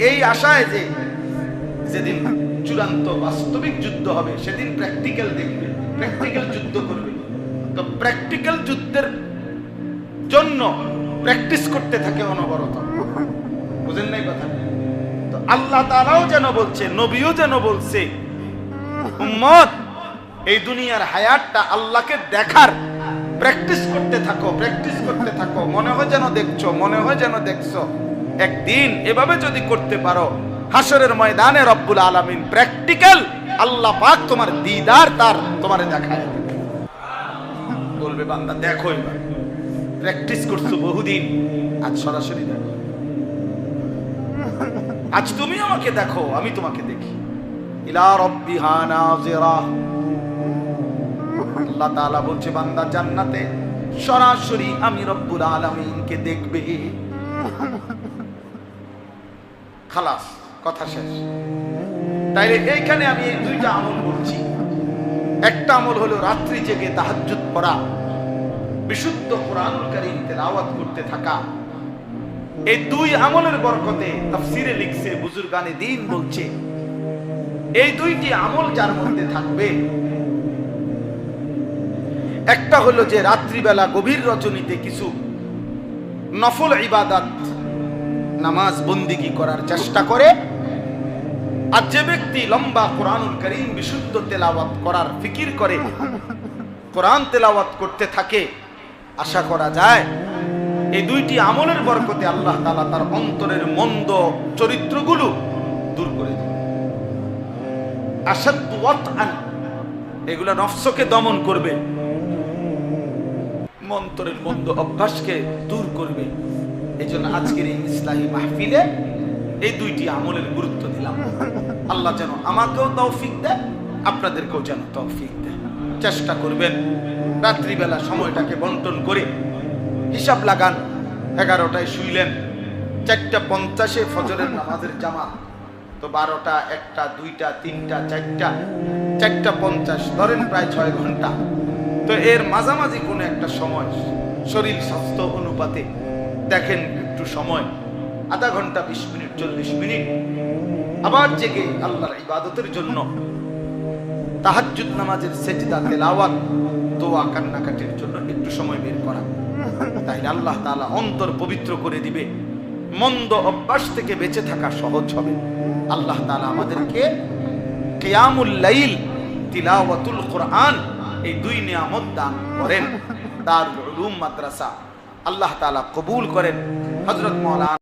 এই আশায় যে যেদিন চূড়ান্ত বাস্তবিক যুদ্ধ হবে সেদিন প্র্যাকটিক্যাল দেখবে, প্র্যাকটিক্যাল যুদ্ধ করবে। তো প্র্যাকটিক্যাল যুদ্ধের জন্য প্র্যাকটিস করতে থাকে অনবরত। বুঝেন নাই কথা? তো আল্লাহ তাআলাও যেন বলছে, নবীও যেন বলছে, উম্মত এই দুনিয়ার হায়াতটা আল্লাহকে দেখার প্র্যাকটিস করতে থাকো, প্র্যাকটিস করতে থাকো। মনে হয় যেন দেখছো, মনে হয় যেন দেখছো। একদিন এভাবে যদি করতে পারো, হাসরের ময়দানে রব্বুল আলামিন প্র্যাকটিক্যাল আল্লাহ পাক তোমার দিদার তার তোমারে দেখায় বলবে, বান্দা দেখো এবার প্র্যাকটিস করছো বহুদিন, আজ সরাসরি দেখো। আজ তুমি আমাকে দেখো, আমি তোমাকে দেখি। ইলা রাব্বিহা নাযিরা। আল্লাহ তাআলা বলছে, বান্দা জান্নাতে সরাসরি আমি রব্বুল আলামিনকে দেখবে। খালাস, কথা শেষ। তাইলে এইখানে আমি এই দুইটা আমল বলছি। একটা আমল হলো রাত্রি জেগে তাহাজ্জুদ পড়া, বিশুদ্ধ কোরআনুল কারীম তেলাওয়াত করতে থাকা। এই দুই আমলের বরকতে তাফসীরে লিখছে, বুজুর্গানে দ্বীন বলছে, এই দুইটি আমল যার মধ্যে থাকবে, একটা হলো যে রাত্রিবেলা গভীর রজনীতে কিছু নফল ইবাদত নামাজ বন্দিগি করার চেষ্টা করে, আর যে ব্যক্তি লম্বা কোরআনুল কারীম বিশুদ্ধ তেলাওয়াত করার ফিকির করে, কোরআন তেলাওয়াত করতে থাকে, আশা করা যায় এই দুইটি আমলের বরকতে আল্লাহ তাআলা তার অন্তরের মন্দ চরিত্রগুলো দূর করে দেবে। আশাদ্দু ওয়াতআন, এগুলা নফসকে দমন করবে, অন্তরের মন্দ অভ্যাসকে দূর করবে। এই জন্য আজকের এই ইসলামী মাহফিলে এই দুইটি আমলের গুরুত্ব দিলাম। আল্লাহ যেন আমাকেও তৌফিক দেয়, আপনাদেরকেও যেন তৌফিক দেয়। চেষ্টা করবেন রাত্রিবেলা সময়টাকে বন্টন করে, হিসাব লাগান 11টায় শুইলেন, 4:50 ফজরের নামাজের জামাত, তো 12টা, 1টা, 2টা, 3টা, 4টা, 4:50 ধরেন প্রায় 6 ঘন্টা। তো এর মাঝামাঝি কোনো একটা সময় শরীর স্বাস্থ্য অনুপাতে দেখেন একটু সময়, আধা ঘন্টা, 20 মিনিট, 40 মিনিট আবার জেগে আল্লাহর ইবাদতের জন্য তাহাজ্জুদ নামাজের সেজদা, তেলাওয়াত, দোয়া, কান্নাকাটির জন্য একটু সময় বের করা। তাইলে আল্লাহ তাআলা অন্তর পবিত্র করে দিবে, মন্দ অভ্যাস থেকে বেঁচে থাকা সহজ হবে। আল্লাহ তাআলা আমাদেরকে কিয়ামুল লাইল, তিলাওয়াতুল কোরআন, এই দুই নিয়ামত দান করেন। দারুল উলুম মাদ্রাসা আল্লাহ তাআলা কবুল করেন। হযরত মাওলানা